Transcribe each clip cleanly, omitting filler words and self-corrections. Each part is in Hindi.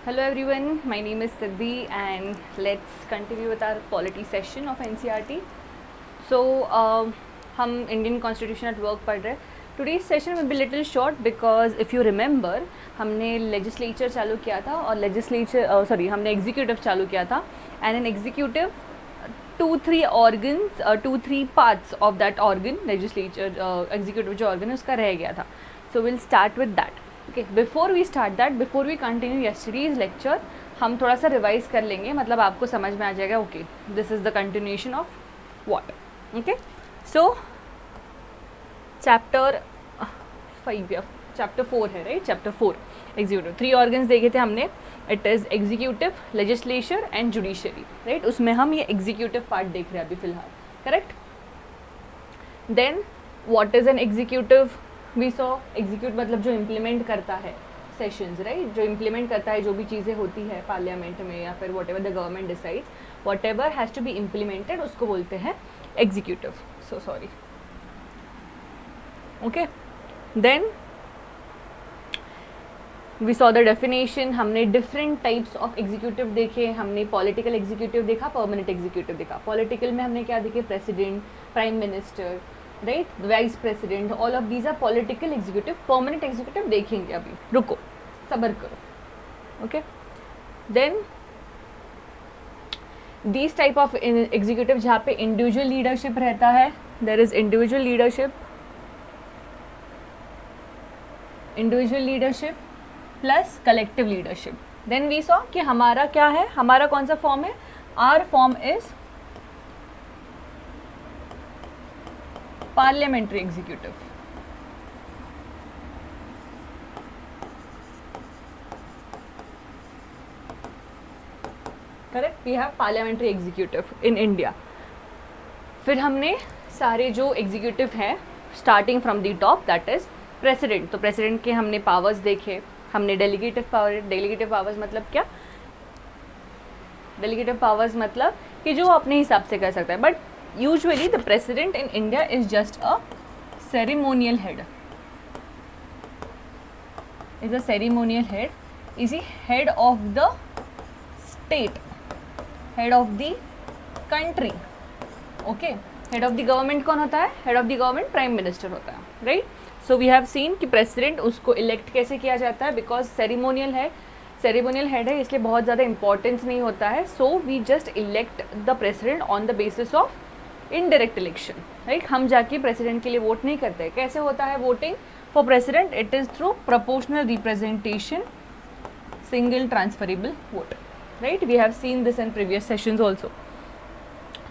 Hello everyone, my name is Siddhi and let's continue with our polity session of NCERT. So हम Indian Constitution at work पढ़ रहे हैं. Today's session will be little short because if you remember हमने legislature चालू किया था और हमने executive चालू किया था and in executive 2-3 organs 2-3 parts of that organ legislature executive जो organ है उसका रह गया था. So we'll start with that. Okay, before we start that, before we continue yesterday's lecture, हम थोड़ा सा रिवाइज कर लेंगे, मतलब आपको समझ में आ जाएगा. Okay, this is the continuation of what. Okay, so chapter 5 या चैप्टर 4 है, राइट? Chapter 4 executive. 3 ऑर्गन्स देखे थे हमने. It is executive, legislature and judiciary, right? उसमें हम ये एग्जीक्यूटिव पार्ट देख रहे हैं अभी फिलहाल, correct? Then what is an executive? We saw execute मतलब जो इम्प्लीमेंट करता है सेशंस, राइट? जो इम्प्लीमेंट करता है जो भी चीज़ें होती है पार्लियामेंट में या फिर what ever the government decides, whatever has to be implemented, उसको बोलते हैं executive. So sorry. Okay, then we saw the definition. हमने डिफरेंट टाइप्स ऑफ एग्जीक्यूटिव देखे. हमने पॉलिटिकल एग्जीक्यूटिव देखा, परमानेंट एग्जीक्यूटिव देखा. पॉलिटिकल में हमने क्या देखे? President, prime minister, right, vice president, all of these are political executive. Permanent executive देखेंगे अभी, रुको, सब्र करो. Okay, then these type of executive जहाँ पे इंडिविजुअल लीडरशिप रहता है, there is individual leadership plus collective leadership. Then we saw कि हमारा क्या है, हमारा कौन सा फॉर्म है? Our form is parliamentary executive. Correct, we have parliamentary executive in India. फिर हमने सारे जो एग्जीक्यूटिव हैं starting from the top, that is president. तो प्रेसिडेंट के हमने पावर्स देखे. हमने डेलीगेटिव पावर्स मतलब क्या? डेलीगेटिव पावर्स मतलब कि जो अपने हिसाब से कर सकता है. But usually the president in India is just a ceremonial head. Is a ceremonial head. Is he head of the state, head of the country? Okay, head of the government कौन होता है? head of the government prime minister होता है, right? So we have seen कि president उसको elect कैसे किया जाता है, because ceremonial head है इसलिए बहुत ज़्यादा importance नहीं होता है. So we just elect the president on the basis of indirect election, right? हम जाके प्रेसिडेंट के लिए वोट नहीं करते. कैसे होता है voting for president? It is through proportional representation, single transferable vote, right? We have seen this in previous sessions also.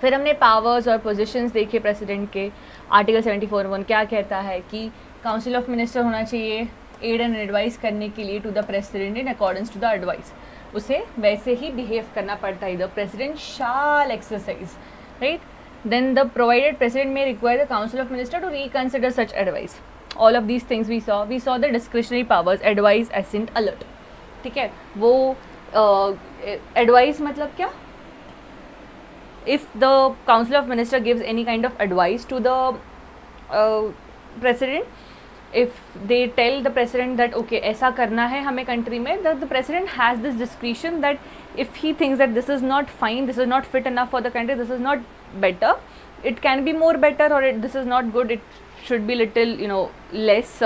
फिर हमने पावर्स और पोजीशंस देखे प्रेसिडेंट के. आर्टिकल 74(1) क्या कहता है कि काउंसिल ऑफ मिनिस्टर होना चाहिए एड एंड एडवाइस करने के लिए to the president in accordance to the advice. उसे वैसे ही बिहेव करना पड़ता है. The president shall exercise, right? Then the provided president may require the council of minister to reconsider such advice. All of these things we saw the discretionary powers, advise, assent, alert. ठीक है, वो advice मतलब क्या? If the council of minister gives any kind of advice to the president, if they tell the president that okay ऐसा करना है हमें country में, that the president has this discretion that if he thinks that this is not fine, this is not fit enough for the country, this is not better, it can be more better, or this is not good, it should be little less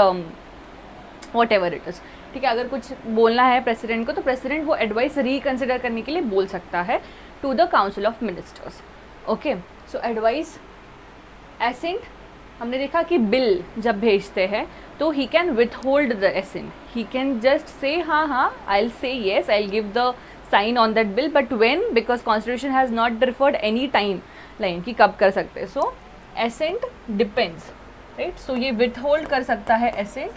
whatever it is. ठीक है, अगर कुछ बोलना है प्रेसिडेंट को तो प्रेसिडेंट वो एडवाइस रिकन्सिडर करने के लिए बोल सकता है to the council of ministers. Okay, so advice, assent. हमने देखा कि बिल जब भेजते हैं तो he can withhold the assent. He can just say हाँ I will say yes, I will give the sign on that bill, but when, because constitution has not differed any time line कि कब कर सकते हैं. So assent depends, right? So ये विथहोल्ड कर सकता है assent,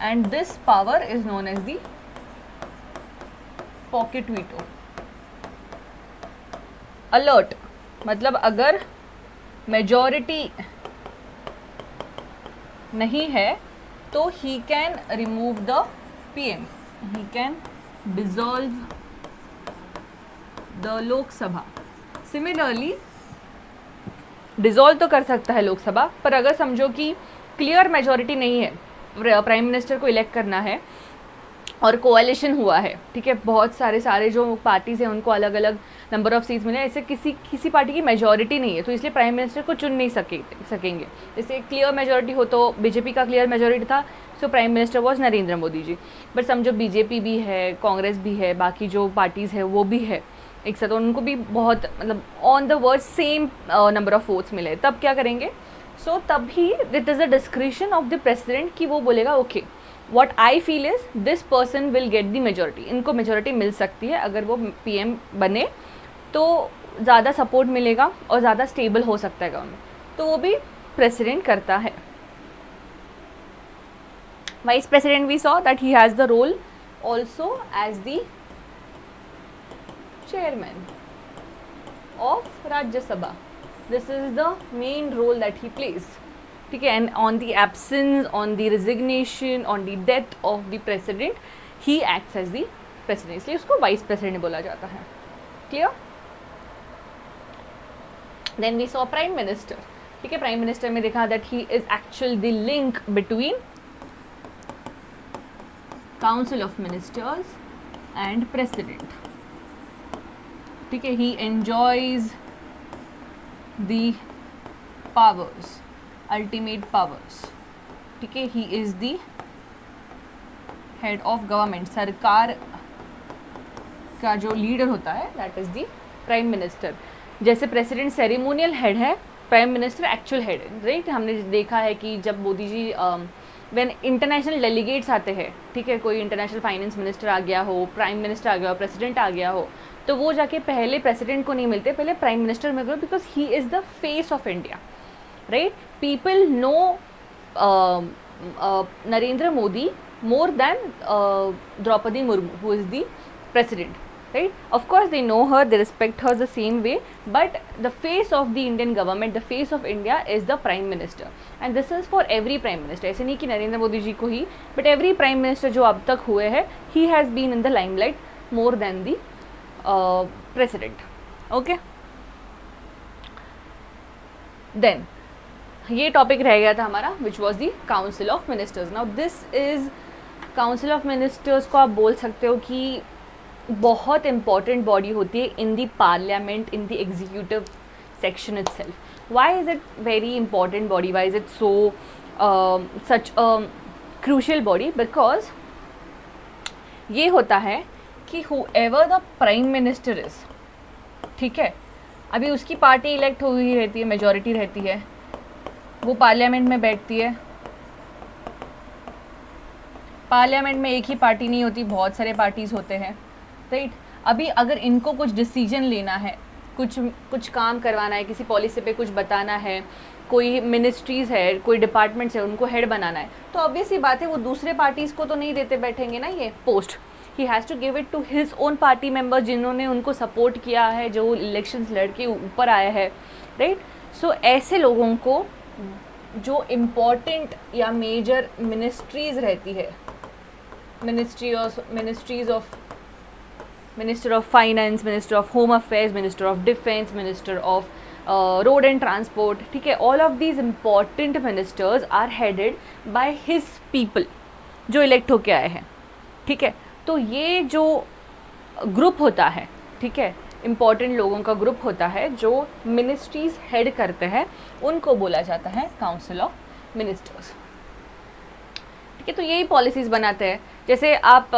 and this power is known as the pocket veto. Alert मतलब अगर मेजॉरिटी नहीं है तो he can remove the PM, he can dissolve the Lok Sabha. Similarly dissolve तो कर सकता है लोकसभा, पर अगर समझो कि क्लियर मेजॉरिटी नहीं है, प्राइम मिनिस्टर को इलेक्ट करना है और कोalition हुआ है, ठीक है, बहुत सारे जो पार्टीज़ हैं उनको अलग अलग नंबर ऑफ सीट्स मिले, ऐसे किसी पार्टी की मेजॉरिटी नहीं है, तो इसलिए प्राइम मिनिस्टर को चुन नहीं सकेंगे। जैसे क्लियर मेजॉरिटी हो तो बीजेपी का क्लियर मेजॉरिटी था, so prime minister was Narendra Modi ji. But समझो बीजेपी भी है, कांग्रेस भी है, बाकी जो पार्टीज़ है वो भी है एक साथ, उनको भी बहुत मतलब on the word same number of votes मिले, तब क्या करेंगे? सो तभी it is the discretion of the president कि वो बोलेगा okay what I feel is this person will get the majority, इनको मेजोरिटी मिल सकती है, अगर वो पीएम बने तो ज़्यादा सपोर्ट मिलेगा और ज़्यादा स्टेबल हो सकता है गवर्नमेंट, तो वो भी प्रेसिडेंट करता है। Vice president we saw that he has the role also as the chairman of Rajya Sabha. This is the main role that he plays. ठीक है, and on the absence, on the resignation, on the death of the president, he acts as the president. इसलिए उसको vice president बोला जाता है. Clear? Then we saw prime minister. ठीक है, prime minister में देखा that he is actually the link between council of ministers and president. ठीक है, he enjoys the powers, ultimate powers. ठीक है, he is the head of government. सरकार का जो लीडर होता है that is the prime minister. जैसे प्रेसिडेंट सेरेमोनियल हेड है, प्राइम मिनिस्टर एक्चुअल हेड है, राइट। हमने देखा है कि जब Modi ji when international delegates आते हैं, ठीक है, कोई इंटरनेशनल फाइनेंस मिनिस्टर आ गया हो, प्राइम मिनिस्टर आ गया हो, प्रेसिडेंट आ गया हो, तो वो जाके पहले प्रेसिडेंट को नहीं मिलते, पहले प्राइम मिनिस्टर में गए, because he is the face of India, right. People know Narendra Modi more than Draupadi Murmu, who is the president, right? Of course they know her, they respect her the same way, but the face of the Indian government, the face of India is the prime minister, and this is for every prime minister. ऐसे नहीं कि नरेंद्र मोदी जी को ही, but every prime minister जो अब तक हुए हैं, he has been in the limelight more than the president. Okay, then ये टॉपिक रह गया था हमारा, which was the council of ministers. Now this is council of ministers को आप बोल सकते हो कि बहुत इम्पॉर्टेंट बॉडी होती है in the parliament, in the executive section itself. Why is it very important body, why is it so such a crucial body? Because ये होता है कि whoever the prime minister is, ठीक है, अभी उसकी पार्टी इलेक्ट हुई रहती है, मेजॉरिटी रहती है, वो पार्लियामेंट में बैठती है. पार्लियामेंट में एक ही पार्टी नहीं होती, बहुत सारे पार्टीज़ होते हैं, राइट. अभी अगर इनको कुछ डिसीजन लेना है, कुछ काम करवाना है, किसी पॉलिसी पे कुछ बताना है, कोई मिनिस्ट्रीज़ है, कोई डिपार्टमेंट्स है, उनको हेड बनाना है, तो ऑब्वियस ही बात है वो दूसरे पार्टीज़ को तो नहीं देते बैठेंगे ना ये post. He has to give it to his own party members, जिन्होंने उनको सपोर्ट किया है, जो इलेक्शंस लड़के ऊपर आया है, राइट. सो ऐसे लोगों को जो इम्पॉर्टेंट या मेजर मिनिस्ट्रीज़ रहती है, minister of finance, minister of home affairs, minister of defence, minister of road and transport, ठीक है, all of these important ministers are headed by his people जो इलेक्ट होके आए हैं, ठीक है. तो ये जो ग्रुप होता है, ठीक है, इम्पॉर्टेंट लोगों का ग्रुप होता है जो मिनिस्ट्रीज हेड करते हैं, उनको बोला जाता है काउंसिल ऑफ मिनिस्टर्स, ठीक है. तो यही पॉलिसीज़ बनाते हैं. जैसे आप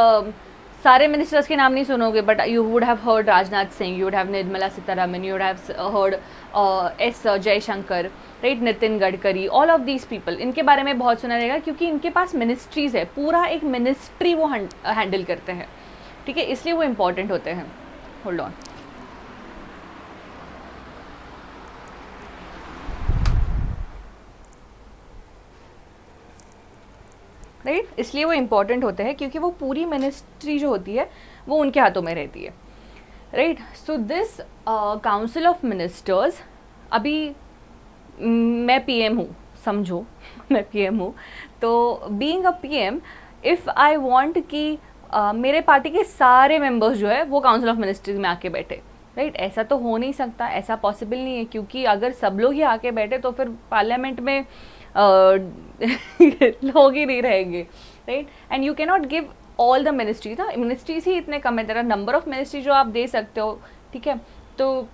सारे मिनिस्टर्स के नाम नहीं सुनोगे, but you would have heard Rajnath Singh, you would have Nirmala Sitharaman, you would have heard S Jaishankar, right, Nitin Gadkari, all of these people, इनके बारे में बहुत सुना रहेगा क्योंकि इनके पास मिनिस्ट्रीज़ है, पूरा एक मिनिस्ट्री वो हैंडल करते हैं, ठीक है, इसलिए वो इम्पॉर्टेंट होते हैं. Hold on. राइट, इसलिए वो इम्पॉर्टेंट होते हैं क्योंकि वो पूरी मिनिस्ट्री जो होती है वो उनके हाथों में रहती है, right. So this council of ministers, अभी मैं पीएम हूँ, समझो मैं पीएम हूँ, तो being a PM, if I want कि मेरे पार्टी के सारे मेंबर्स जो है वो काउंसिल ऑफ मिनिस्टर्स में आके बैठे, राइट, ऐसा तो हो नहीं सकता, ऐसा पॉसिबल नहीं है, क्योंकि अगर सब लोग ही आके बैठे तो फिर पार्लियामेंट में लोग ही नहीं रहेंगे, right. And you can not give all the ministries ना, मिनिस्ट्रीज ही इतने कम है, तेरा नंबर ऑफ मिनिस्ट्री जो आप दे सकते हो, ठीक है। तो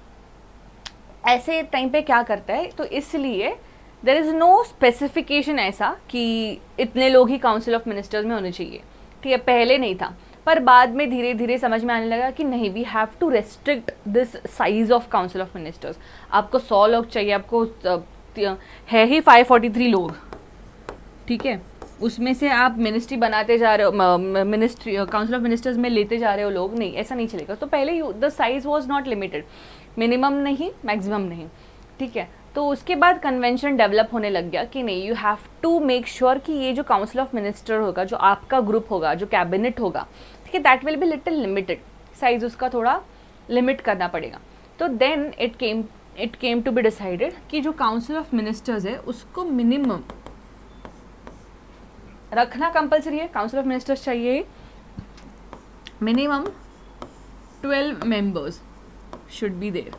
ऐसे टाइम पे क्या करता है, तो इसलिए देर इज़ नो स्पेसिफिकेशन ऐसा कि इतने लोग ही काउंसिल ऑफ मिनिस्टर्स में होने चाहिए, ठीक है। पहले नहीं था, पर बाद में धीरे धीरे समझ में आने लगा कि नहीं, we have to restrict this size of council of ministers. आपको 100 लोग चाहिए, आपको है ही 543 लोग, ठीक है। उसमें से आप मिनिस्ट्री बनाते जा रहे हो, मिनिस्ट्री काउंसिल ऑफ मिनिस्टर्स में लेते जा रहे हो लोग, नहीं, ऐसा नहीं चलेगा। तो पहले the size was not limited, minimum नहीं, मैक्सिमम नहीं, ठीक है। तो उसके बाद कन्वेंशन डेवलप होने लग गया कि नहीं, you have to make sure कि ये जो काउंसिल ऑफ मिनिस्टर होगा, जो आपका ग्रुप होगा, जो कैबिनेट होगा, ठीक है, that will be little limited, size उसका थोड़ा लिमिट करना पड़ेगा। तो then it came to be decided कि जो काउंसिल ऑफ मिनिस्टर्स है उसको मिनिमम रखना कंपलसरी है, काउंसिल ऑफ मिनिस्टर्स चाहिए, minimum 12 members should be there.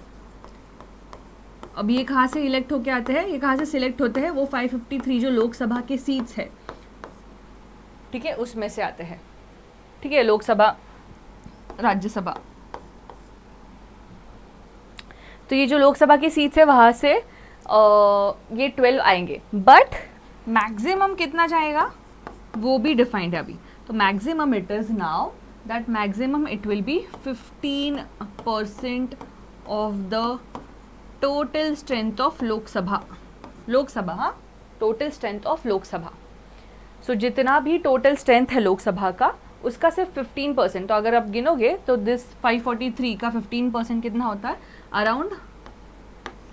अब ये कहाँ से इलेक्ट होके आते हैं, ये कहाँ से सिलेक्ट होते हैं, वो 553 जो लोकसभा के सीट्स है, ठीक है, उसमें से आते हैं, ठीक है, लोकसभा, राज्यसभा। तो ये जो लोकसभा की सीट्स है वहाँ से ये 12 आएंगे, बट मैक्सिमम कितना जाएगा वो भी डिफाइंड है अभी। तो maximum it is now that maximum it will be 15% of the total strength of Lok Sabha, हाँ, टोटल स्ट्रेंथ ऑफ लोकसभा। सो जितना भी टोटल स्ट्रेंथ है लोकसभा का, उसका सिर्फ 15%। तो अगर आप गिनोगे तो दिस 543 का 15% कितना होता है, अराउंड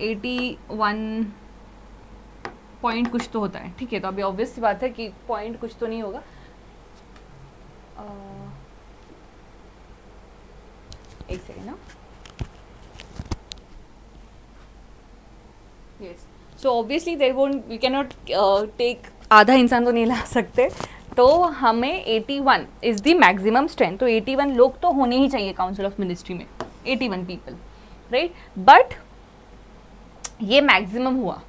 81 पॉइंट कुछ तो होता है, ठीक है। तो अभी ऑब्वियस सी बात है कि पॉइंट कुछ तो नहीं होगा, एक सेकेंड ना, yes. So obviously there won't, we can not take, आधा इंसान तो नहीं ला सकते, तो हमें 81 इज़ द मैक्सिमम स्ट्रेंथ। तो 81 लोग तो होने ही चाहिए काउंसिल ऑफ मिनिस्ट्री में, 81 पीपल, राइट। बट ये मैक्सिमम हुआ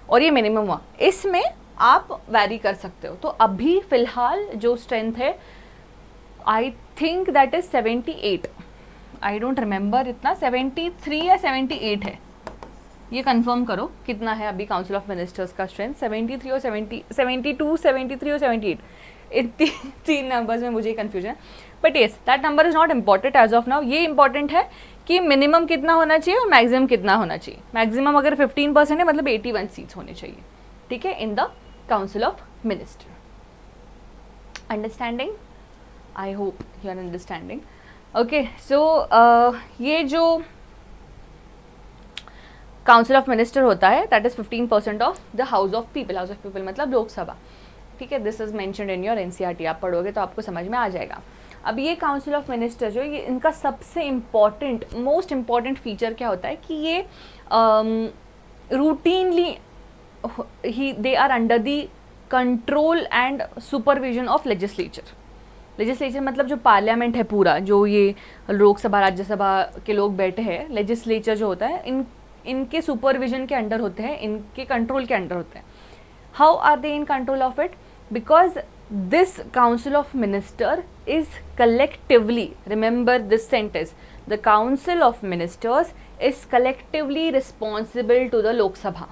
और ये मिनिमम हुआ, इसमें आप वैरी कर सकते हो। तो अभी फ़िलहाल जो स्ट्रेंथ है, I think that is 78, I don't remember इतना, 73 या 78 है, ये कंफर्म करो कितना है अभी काउंसिल ऑफ मिनिस्टर्स का स्ट्रेंथ, 73 और 72, 73 और 78, इतनी 3 नंबर्स में मुझे कन्फ्यूजन है। But yes, that number is not important as of now. ये इंपॉर्टेंट है कि मिनिमम कितना होना चाहिए और मैक्सिमम कितना होना चाहिए। मैक्सिमम अगर 15% है, मतलब 81 सीट्स होने चाहिए, ठीक है, in the council of minister. Understanding, I hope you are understanding. Okay, so ये जो काउंसिल ऑफ मिनिस्टर होता है, that is 15% of the house of people. House of people मतलब लोकसभा, ठीक है। This is mentioned in your NCERT, आप पढ़ोगे तो आपको समझ में आ जाएगा। अब ये काउंसिल ऑफ मिनिस्टर जो, ये इनका सबसे इम्पॉर्टेंट, मोस्ट इम्पॉर्टेंट फीचर क्या होता है कि ये रूटीनली ही they are under the control and supervision of legislature. Legislature मतलब जो पार्लियामेंट है पूरा, जो ये लोकसभा राज्यसभा के लोग बैठे हैं, लेजिस्लेचर जो होता है इनके सुपरविजन के अंडर होते हैं, इनके कंट्रोल के अंडर होते हैं। How are they in control of it? Because this council of minister is collectively, remember this sentence, the council of ministers is collectively responsible to the lok sabha,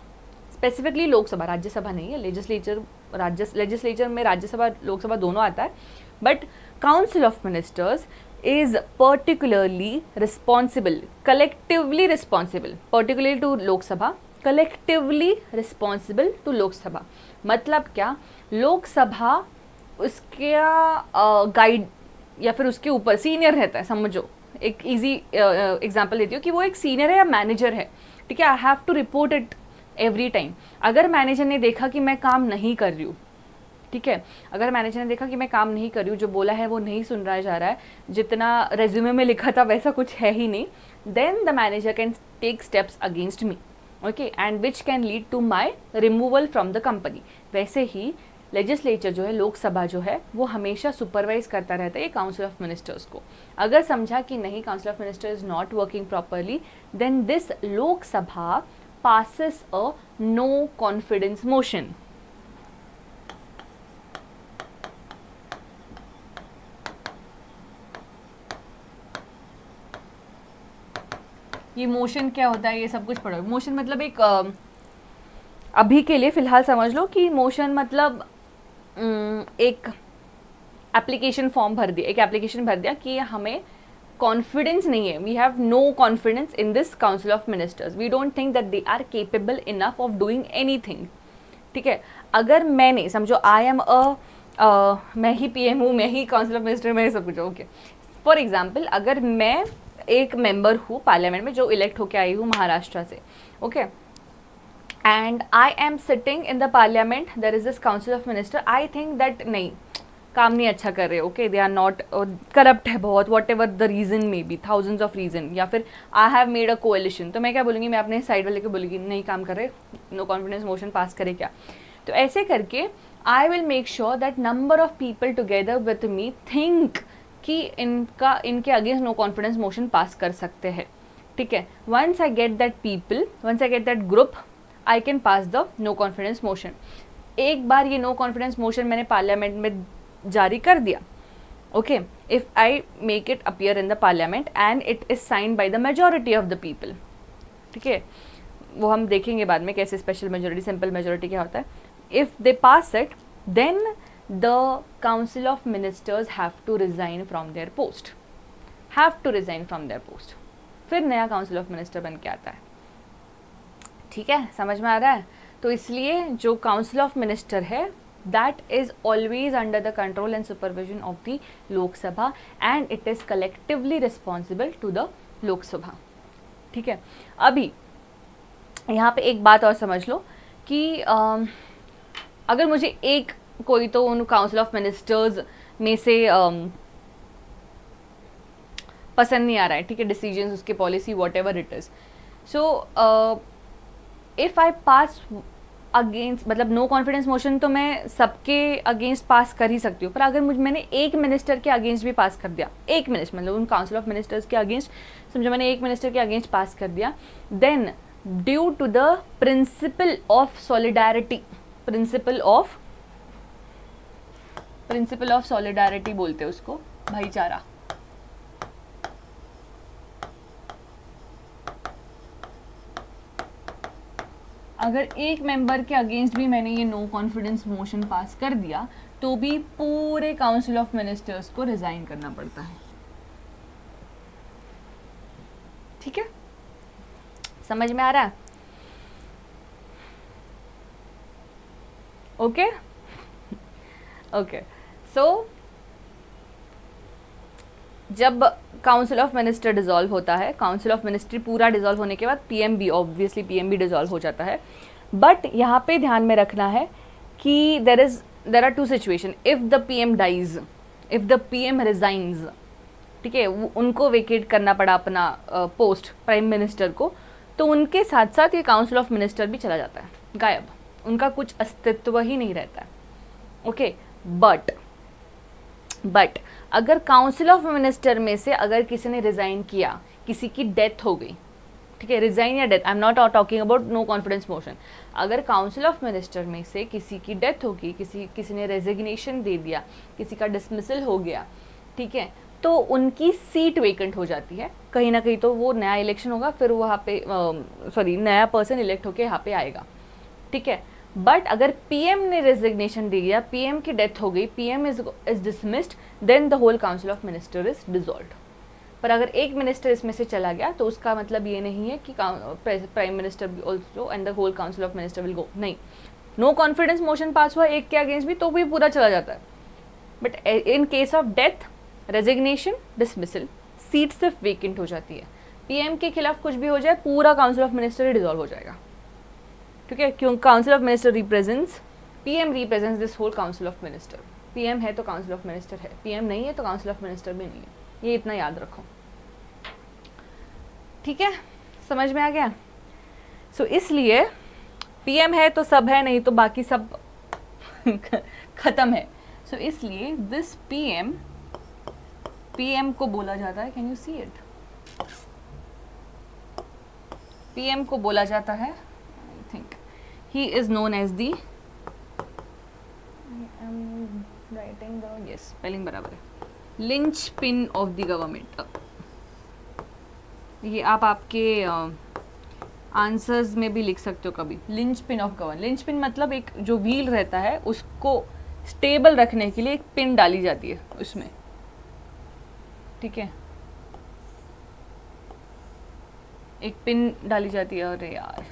specifically lok sabha, राज्य सभा नहीं है, legislature में राज्य सभा लोक सभा दोनों आता है, but council of ministers is particularly responsible, collectively responsible, particularly to lok sabha, collectively responsible to lok sabha। मतलब क्या, लोक सभा उसका गाइड या फिर उसके ऊपर सीनियर रहता है, समझो, एक इजी एग्जांपल देती हूँ कि वो एक सीनियर है या मैनेजर है, ठीक है। I have to report it every time. अगर मैनेजर ने देखा कि मैं काम नहीं कर रही हूँ, ठीक है, अगर मैनेजर ने देखा कि मैं काम नहीं कर रही हूँ, जो बोला है वो नहीं सुन रहा जा रहा है, जितना रेज्यूमे में लिखा था वैसा कुछ है ही नहीं, then the manager can take steps against me, okay, and which can lead to my removal from the company. वैसे ही लेजिस्लेचर जो है, लोकसभा जो है, वो हमेशा सुपरवाइज करता रहता है काउंसिल ऑफ मिनिस्टर्स को। अगर समझा कि नहीं, council of minister is not working properly, then this Lok Sabha passes a no confidence motion. ये मोशन क्या होता है, ये सब कुछ पढ़ो। मोशन मतलब एक अभी के लिए फ़िलहाल समझ लो कि मोशन मतलब एक एप्लीकेशन फॉर्म भर दिया, एक एप्लीकेशन भर दिया कि हमें कॉन्फिडेंस नहीं है, we have no confidence in this council of ministers, we don't think that they are capable enough of doing anything. ठीक है, अगर मैंने समझो आई एम मैं ही पीएम हूँ, मैं ही काउंसिल ऑफ मिनिस्टर, मैं सब कुछ, ओके। फॉर एग्जाम्पल अगर मैं एक मेंबर हूँ पार्लियामेंट में जो इलेक्ट होके आई हूँ महाराष्ट्र से, okay, and I am sitting in the parliament, there is this council of minister, I think that नहीं, काम नहीं अच्छा कर रहे, okay, they are not, corrupt है बहुत, what ever the reason may be, thousands of reason, या फिर I have made a coalition, तो मैं क्या बोलूँगी, मैं अपने साइड वाले को बोलूँगी नहीं काम कर रहे, नो कॉन्फिडेंस मोशन पास करे क्या। तो ऐसे करके I will make sure that number of people together with me think कि इनके against no confidence motion pass कर सकते हैं। ठीक है, once I get that people, once I get that group, I can pass the no confidence motion. एक बार ये नो कॉन्फिडेंस मोशन मैंने पार्लियामेंट में जारी कर दिया, okay, if I make it appear in the parliament and it is signed by the majority of the people, ठीक है, वो हम देखेंगे बाद में कैसे स्पेशल मेजॉरिटी, सिंपल मेजॉरिटी क्या होता है। If they pass it, then the council of ministers have to resign from their post, have to resign from their post, फिर नया काउंसिल ऑफ मिनिस्टर बन के आता है। ठीक है, समझ में आ रहा है। तो इसलिए जो काउंसिल ऑफ मिनिस्टर है that is always under the control and supervision of the Lok Sabha and it is collectively responsible to the Lok Sabha। ठीक है, अभी यहाँ पे एक बात और समझ लो कि अगर मुझे एक कोई तो उन काउंसिल ऑफ मिनिस्टर्स में से पसंद नहीं आ रहा है, ठीक है, डिसीजंस उसके, policy, what ever it is, so if I pass against, मतलब नो कॉन्फिडेंस मोशन तो मैं सबके अगेंस्ट पास कर ही सकती हूँ, पर अगर मैंने एक मिनिस्टर के अगेंस्ट भी पास कर दिया, एक मिनिस्टर मतलब उन काउंसिल ऑफ मिनिस्टर्स के अगेंस्ट, समझो मैंने एक मिनिस्टर के अगेंस्ट पास कर दिया, then due to the principle of solidarity, principle of solidarity बोलते हैं उसको, भाईचारा, अगर एक मेंबर के अगेंस्ट भी मैंने ये नो कॉन्फिडेंस मोशन पास कर दिया तो भी पूरे काउंसिल ऑफ मिनिस्टर्स को रिजाइन करना पड़ता है। ठीक है, समझ में आ रहा है? ओके ओके, सो जब काउंसिल ऑफ मिनिस्टर डिसॉल्व होता है, काउंसिल ऑफ मिनिस्ट्री पूरा डिसॉल्व होने के बाद पीएम भी, ऑब्वियसली पीएम भी डिसॉल्व हो जाता है, बट यहाँ पे ध्यान में रखना है कि there are two situation, if the PM dies, if the PM resigns, ठीक है, उनको वेकेट करना पड़ा अपना पोस्ट प्राइम मिनिस्टर को, तो उनके साथ साथ ये काउंसिल ऑफ मिनिस्टर भी चला जाता है, गायब, उनका कुछ अस्तित्व ही नहीं रहता है। ओके, बट अगर काउंसिल ऑफ मिनिस्टर में से अगर किसी ने रिज़ाइन किया, किसी की डेथ हो गई, ठीक है, रिज़ाइन या death, I am not talking about no confidence motion, अगर काउंसिल ऑफ मिनिस्टर में से किसी की डेथ होगी, किसी ने रेजिग्नेशन दे दिया, किसी का डिसमिसल हो गया, ठीक है, तो उनकी सीट वेकेंट हो जाती है कहीं ना कहीं, तो वो नया इलेक्शन होगा, फिर वहाँ पे नया पर्सन इलेक्ट होके यहाँ पे आएगा। ठीक है, बट अगर पीएम ने रेजिग्नेशन दे दिया, पीएम की डेथ हो गई, PM is dismissed, then the whole council of minister is dissolved. पर अगर एक मिनिस्टर इसमें से चला गया तो उसका मतलब ये नहीं है कि prime minister also and the whole council of minister will go, नहीं, नो कॉन्फिडेंस मोशन पास हुआ एक के अगेंस्ट भी तो भी पूरा चला जाता है, but in case of death, resignation, dismissal, seat सिर्फ वेकेंट हो जाती है। पीएम के खिलाफ कुछ भी हो जाए, पूरा काउंसिल ऑफ मिनिस्टर ही डिसॉल्व हो जाएगा। ठीक है, क्यों? Council of minister represents, PM represents this whole council of minister, PM है तो काउंसिल ऑफ मिनिस्टर है, पीएम नहीं है तो काउंसिल ऑफ मिनिस्टर भी नहीं है, ये इतना याद रखो। ठीक है, समझ में आ गया? सो इसलिए पीएम है तो सब है, नहीं तो बाकी सब खत्म है। सो इसलिए दिस पीएम को बोला जाता है, can you see it, PM को बोला जाता है, I think he is known as the, I am writing the, yes spelling बराबर है, linchpin of the government. ये आप आपके आंसर्स में भी लिख सकते हो कभी। Lynch pin of govern, lynch pin मतलब एक जो व्हील रहता है उसको स्टेबल रखने के लिए एक पिन डाली जाती है उसमें, ठीक है, एक पिन डाली जाती है। अरे यार,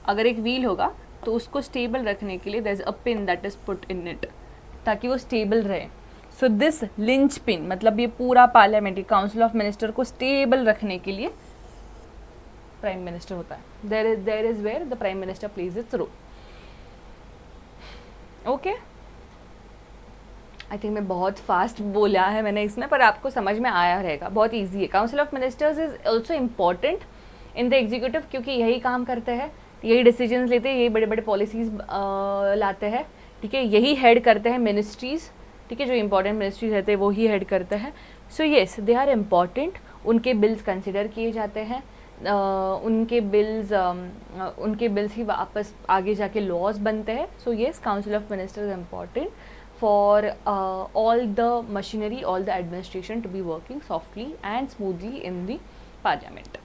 अगर एक व्हील होगा तो उसको स्टेबल रखने के लिए there is a pin that is put in it, ताकि वो स्टेबल रहे। सो दिस लिंच पिन मतलब ये पूरा पार्लियामेंट्री काउंसिल ऑफ मिनिस्टर को स्टेबल रखने के लिए प्राइम मिनिस्टर होता है। There is where the prime minister plays its role. Okay, I think मैं बहुत फास्ट बोला है मैंने इसमें, पर आपको समझ में आया रहेगा, बहुत ईजी है। Council of ministers is also important in the executive, क्योंकि यही काम करते हैं, यही डिसीजंस लेते हैं, यही बड़े बड़े पॉलिसीज लाते हैं, ठीक है, यही हेड करते हैं मिनिस्ट्रीज, ठीक है, जो इंपॉर्टेंट मिनिस्ट्रीज रहते हैं वो ही हेड करते हैं। So yes, they are important, उनके बिल्स कंसिडर किए जाते हैं, उनके बिल्स ही वापस आगे जाके लॉज बनते हैं। So yes, council of ministers important for all the machinery, all the administration to be working softly and smoothly in the parliament,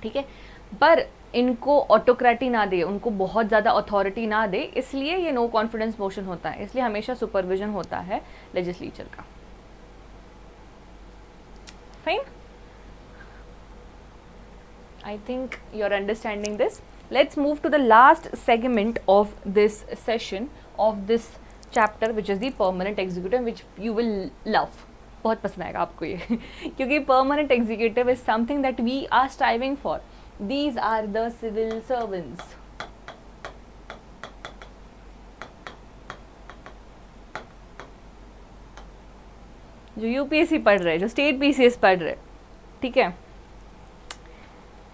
ठीक है। पर इनको ऑटोक्रेटी ना दे, उनको बहुत ज़्यादा अथॉरिटी ना दे, इसलिए ये नो कॉन्फिडेंस मोशन होता है, इसलिए हमेशा सुपरविजन होता है लेजिस्लेचर का। Fine, I think you are understanding this. Let's move to the last segment of this session of this chapter which is the permanent executive, which you will love, बहुत पसंद आएगा आपको ये क्योंकि permanent executive is something that we are striving for. These are the civil servants, जो यूपीएससी पढ़ रहे, जो स्टेट पीसीएस पढ़ रहे, ठीक है।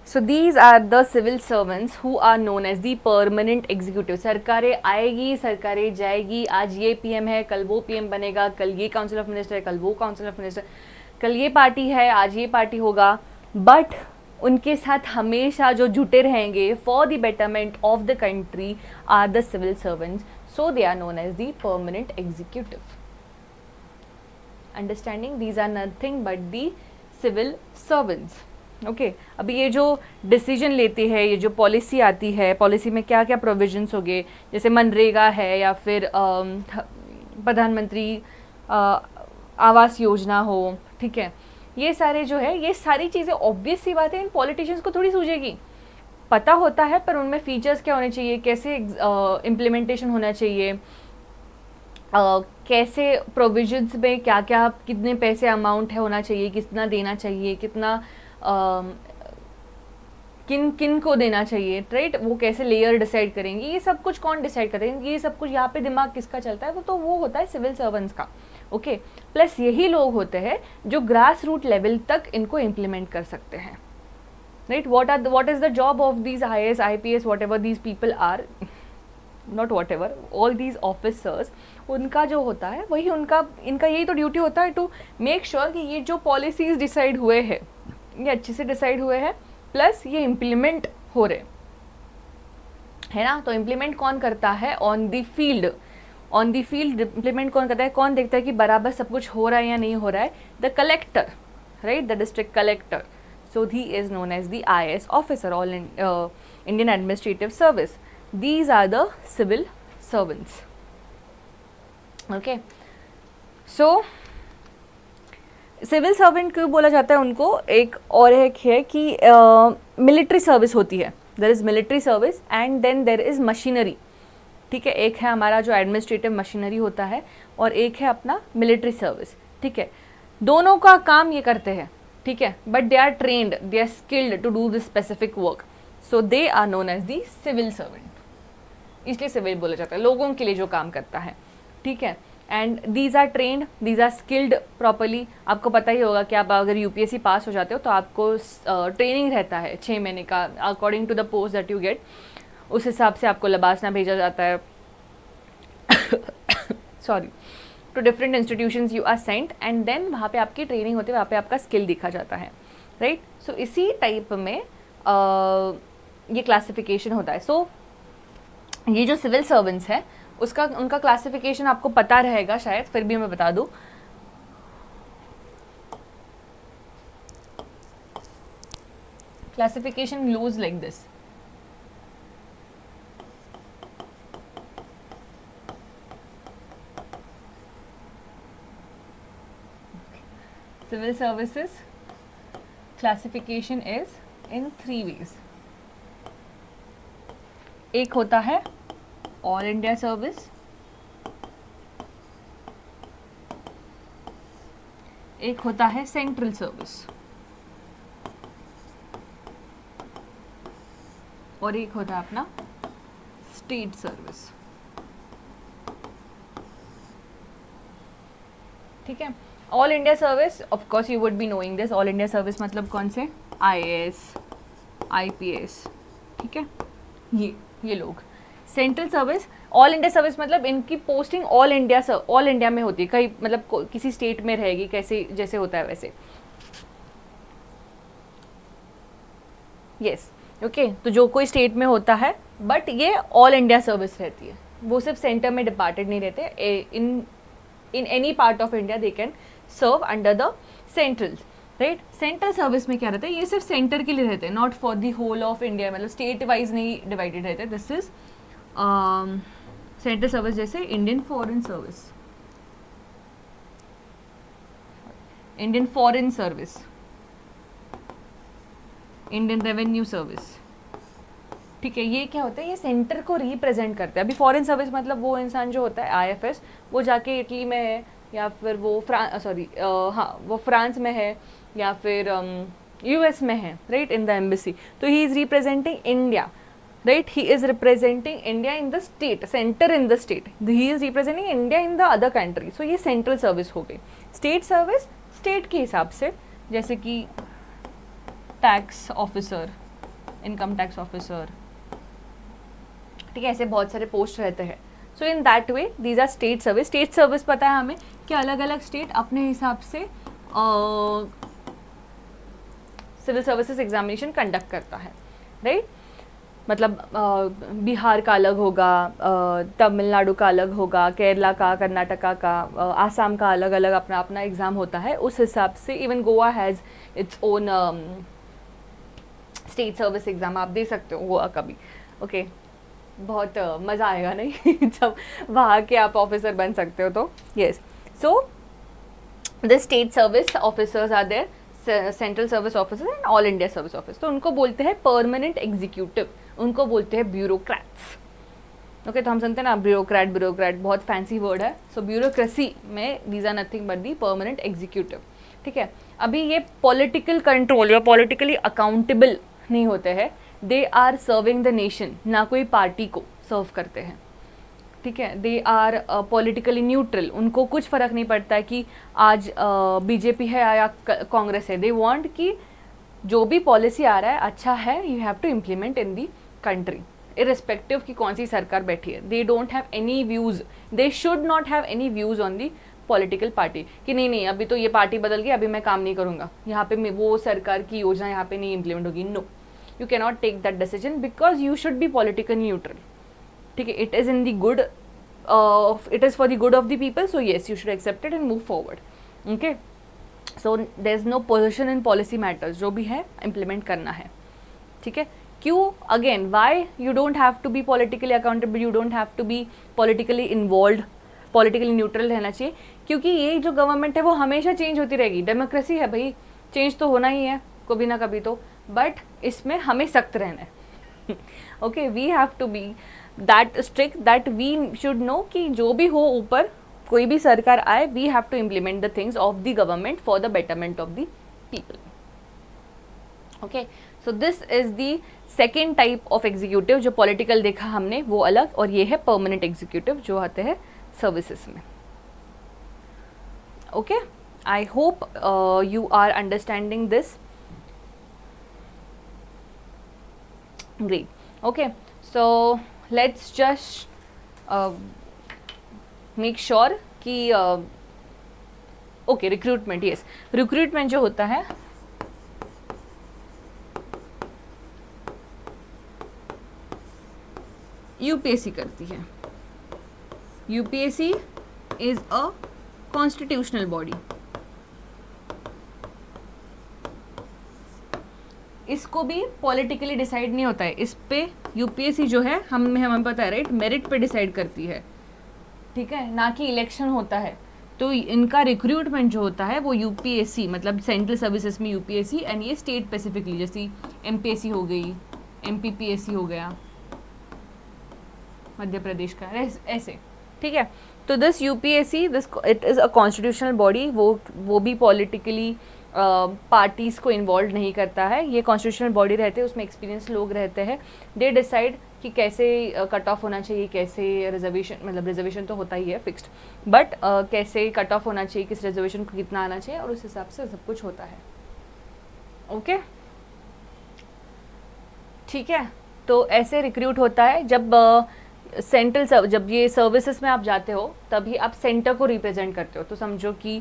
So these are the civil servants who are known as the permanent executive। सरकारें आएगी, सरकारें जाएगी, आज ये पीएम है, कल वो पीएम बनेगा, कल ये काउंसिल ऑफ मिनिस्टर है, कल वो काउंसिल ऑफ मिनिस्टर, कल ये पार्टी है, आज ये पार्टी होगा, बट उनके साथ हमेशा जो जुटे रहेंगे for the betterment of the country are the civil servants, so they are known as the permanent executive. Understanding, these are nothing but the civil servants. Okay, अभी ये जो डिसीजन लेती है, ये जो पॉलिसी आती है, पॉलिसी में क्या क्या प्रोविजंस हो गए, जैसे मनरेगा है या फिर प्रधानमंत्री आवास योजना हो, ठीक है, ये सारे जो है, ये सारी चीज़ें ऑब्वियस सी बात है इन पॉलिटिशियंस को थोड़ी सूझेगी, पता होता है, पर उनमें फीचर्स क्या होने चाहिए, कैसे इम्प्लीमेंटेशन होना चाहिए, कैसे प्रोविजंस में क्या क्या कितने पैसे अमाउंट है होना चाहिए, कितना देना चाहिए, कितना किन किन को देना चाहिए, राइट, वो कैसे लेयर डिसाइड करेंगे, ये सब कुछ कौन डिसाइड करेंगे, ये सब कुछ यहाँ पे दिमाग किसका चलता है, वो होता है सिविल सर्वेंट्स का। ओके, प्लस यही लोग होते हैं जो ग्रास रूट लेवल तक इनको इम्प्लीमेंट कर सकते हैं, right. What is the job of these IAS IPS what ever these people are, not what ever, all these officers, उनका जो होता है वही इनका यही तो ड्यूटी होता है टू मेक श्योर कि ये जो पॉलिसीज डिसाइड हुए हैं ये अच्छे से डिसाइड हुए हैं, प्लस ये इम्प्लीमेंट हो रहे है ना। तो इम्प्लीमेंट कौन करता है ऑन द फील्ड, इम्प्लीमेंट कौन करता है, कौन देखता है कि बराबर सब कुछ हो रहा है या नहीं हो रहा है, the collector, right, the district collector. So he is known as the IAS officer, all Indian administrative service. These are the civil servants. Okay, so civil servant क्यों बोला जाता है उनको, एक और एक है कि मिलिट्री सर्विस होती है, there is military service and then there is machinery, ठीक है। एक है हमारा जो एडमिनिस्ट्रेटिव मशीनरी होता है और एक है अपना मिलिट्री सर्विस, ठीक है। दोनों का काम ये करते हैं, ठीक है, but they are trained, they are skilled to do this specific work, so they are known as the civil servant, इसलिए सिविल बोला जाता है, लोगों के लिए जो काम करता है, ठीक है। And these are trained, these are skilled properly. आपको पता ही होगा कि आप अगर यूपीएससी पास हो जाते हो तो आपको ट्रेनिंग रहता है 6 महीने का, according to the post that you get, उस हिसाब से आपको लबासना भेजा जाता है sorry, to different institutions you are sent and then वहाँ पे आपकी ट्रेनिंग होती है, वहाँ पे आपका स्किल दिखा जाता है, राइट। सो इसी टाइप में ये क्लासिफिकेशन होता है। सो ये जो सिविल सर्वेंट्स है उनका क्लासिफिकेशन आपको पता रहेगा शायद, फिर भी मैं बता दूँ। Classification goes like this. Civil services classification is in 3 ways. एक होता है ऑल इंडिया सर्विस, एक होता है सेंट्रल सर्विस, और एक होता है अपना स्टेट सर्विस. ठीक है. All India service, of course you would be knowing this. All India service मतलब कौन से? IAS, IPS. ठीक है, ये लोग. Central service, all India service मतलब इनकी पोस्टिंग ऑल इंडिया में होती है. कहीं मतलब किसी स्टेट में रहेगी, कैसे जैसे होता है वैसे. Yes, okay. तो जो कोई स्टेट में होता है, बट ये ऑल इंडिया सर्विस रहती है. वो सिर्फ सेंटर में डिपार्टेड नहीं रहते. In any part of India they can serve under the central. Right. Central service में क्या रहता है? ये सिर्फ सेंटर के लिए रहते हैं, not for the whole of India. मतलब स्टेट वाइज नहीं डिवाइडेड रहते. This is central service. जैसे Indian foreign service, Indian foreign service, Indian revenue service. ठीक है, ये क्या होता है? ये सेंटर को रिप्रेजेंट करते हैं. अभी फॉरेन सर्विस मतलब वो इंसान जो होता है IFS, वो जाके इटली में है, या फिर वो वो फ्रांस में है, या फिर US में है, राइट, इन द एम्बेसी. तो he is representing India, right. He is representing India in the state, centre in the state. He is representing India in the other country. So ये सेंट्रल सर्विस हो गई. स्टेट सर्विस स्टेट के हिसाब से, जैसे कि tax officer, income tax officer. ठीक है, ऐसे बहुत सारे पोस्ट रहते हैं. So in that way these are state service. State service पता है हमें कि अलग अलग स्टेट अपने हिसाब से सिविल सर्विसेज एग्जामिनेशन कंडक्ट करता है, राइट. मतलब बिहार का अलग होगा, तमिलनाडु का अलग होगा, केरला का, कर्नाटका का, आसाम का अलग अलग अपना अपना एग्ज़ाम होता है. उस हिसाब से even Goa has its own state service exam. आप दे सकते हो गोवा का भी. ओके, बहुत मज़ा आएगा नहीं जब वहाँ के आप ऑफिसर बन सकते हो तो. Yes. So the state service officers are there, central service officers and all India service office. तो उनको बोलते हैं परमानेंट एग्जीक्यूटिव, उनको बोलते हैं ब्यूरोक्रेट्स. ओके, तो हम सुनते हैं ना ब्यूरोक्रेट, बहुत फैंसी वर्ड है. सो ब्यूरोक्रेसी में these are nothing but the permanent executive. ठीक है. अभी ये पॉलिटिकल कंट्रोल या पॉलिटिकली अकाउंटेबल नहीं होते हैं. They are serving the nation, ना कोई पार्टी को सर्व करते हैं. ठीक है. They are politically neutral. उनको कुछ फ़र्क नहीं पड़ता है कि आज BJP है या कांग्रेस है. दे वांट कि जो भी पॉलिसी आ रहा है अच्छा है, you have to implement in the country, irrespective कि कौन सी सरकार बैठी है. They don't have any views, they should not have any views on the political party कि नहीं अभी तो ये पार्टी बदल गई, अभी मैं काम नहीं करूँगा, यहाँ पे वो सरकार की योजना यहाँ पे नहीं इम्प्लीमेंट होगी. No, you cannot take that decision because you should be politically neutral. ठीक है. it is in the good, it is for the good of the people, so yes, you should accept it and move forward. Okay, so there is no position in policy matters. जो भी है implement करना है. ठीक है. क्यों? again, why you don't have to be politically accountable, you don't have to be politically involved, politically neutral रहना चाहिए. क्योंकि ये जो गवर्नमेंट है वो हमेशा चेंज होती रहेगी. डेमोक्रेसी है भाई, चेंज तो होना ही है कभी ना कभी तो, बट इसमें हमें सख्त रहना है. Okay, we have to be that strict that we should know कि जो भी हो ऊपर कोई भी सरकार आए, we have to implement the things of the government for the betterment of the people. Okay, so this is the second type of executive. जो पॉलिटिकल देखा हमने वो अलग, और ये है परमानेंट एग्जीक्यूटिव जो आते हैं सर्विसेज में. Okay, I hope you are understanding this. Great. Okay, so let's just make sure कि okay, recruitment. yes, recruitment जो होता है UPSC करती है. UPSC is a constitutional body. इसको भी पॉलिटिकली डिसाइड नहीं होता है, इस पे यूपीएससी जो है हमें पता है राइट, मेरिट पे डिसाइड करती है, ठीक है, ना कि इलेक्शन होता है। तो इनका रिक्रूटमेंट जो होता है वो यूपीएससी मतलब सेंट्रल सर्विसेज में यूपीएससी, एंड ये स्टेट स्पेसिफिकली, जैसे एमपीएससी हो गई, एमपीपीएससी हो गया मध्य प्रदेश का, ऐसे, ठीक है। तो this UPSC, this it is a constitutional body, वो भी पॉलिटिकली पार्टीज को इन्वॉल्व नहीं करता है, ये कॉन्स्टिट्यूशनल बॉडी रहते हैं, उसमें एक्सपीरियंस लोग रहते हैं, दे डिसाइड कि कैसे कट ऑफ होना चाहिए, कैसे रिजर्वेशन, मतलब रिजर्वेशन तो होता ही है फिक्स्ड, बट कैसे कट ऑफ होना चाहिए, किस रिजर्वेशन को कितना आना चाहिए, और उस हिसाब से सब कुछ होता है। ओके, ठीक है। तो ऐसे रिक्रूट होता है जब सेंट्रल जब ये सर्विसेज में आप जाते हो तभी आप सेंटर को रिप्रेजेंट करते हो। तो समझो कि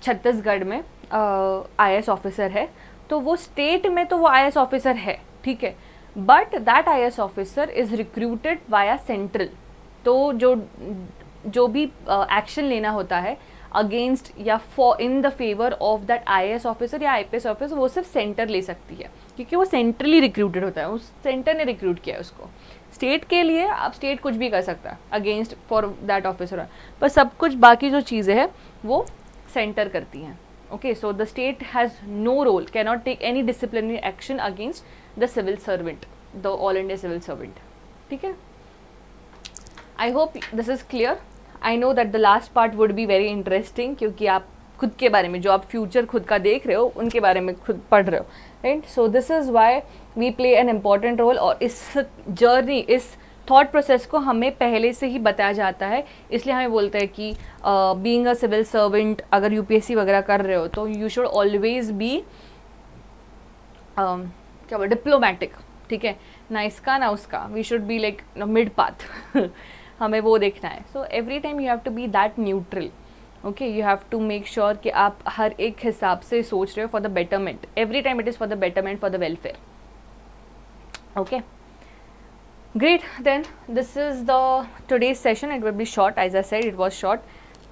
छत्तीसगढ़ में आईएएस ऑफिसर है, तो वो स्टेट में तो वो आईएएस ऑफिसर है, ठीक है, but that IAS officer is recruited via central. तो जो भी एक्शन लेना होता है अगेंस्ट या for in the favour of that IAS officer या आईपीएस ऑफिसर, वो सिर्फ सेंटर ले सकती है, क्योंकि वो सेंट्रली रिक्रूटेड होता है, उस सेंटर ने रिक्रूट किया है उसको। स्टेट के लिए अब स्टेट कुछ भी कर सकता है अगेंस्ट फॉर दैट ऑफिसर, पर सब कुछ बाकी जो चीज़ें हैं वो सेंटर करती हैं। Okay, so the state has no role, can not take any disciplinary action against the civil servant, the all India civil servant, ठीक है। I hope this is clear. I know that the last part would be very interesting, क्योंकि आप खुद के बारे में, जो आप फ्यूचर खुद का देख रहे हो, उनके बारे में खुद पढ़ रहे हो, right. So this is why we play an important role, और इस जर्नी, इस थॉट प्रोसेस को हमें पहले से ही बताया जाता है, इसलिए हमें बोलते हैं कि बीइंग अ सिविल सर्वेंट, अगर यूपीएससी वगैरह कर रहे हो तो यू शुड ऑलवेज बी क्या बोल, डिप्लोमेटिक, ठीक है, ना इसका ना उसका, we should be like mid path हमें वो देखना है। So every time you have to be that neutral, okay, you have to make sure कि आप हर एक हिसाब से सोच रहे हो for the betterment, every time it is for the betterment, for the welfare. Okay, great, then this is the today's session. It will be short, as I said it was short.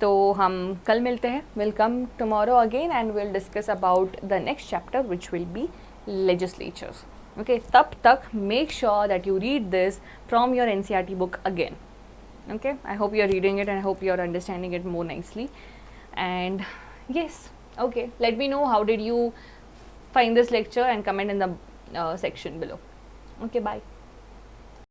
तो हम कल मिलते हैं, we'll come tomorrow again and we'll discuss about the next chapter which will be legislatures. Okay, तब तक make sure that you read this from your NCERT book again. Okay, I hope you are reading it and I hope you are understanding it more nicely. And yes, okay, let me know how did you find this lecture and comment in the section below. Okay, bye.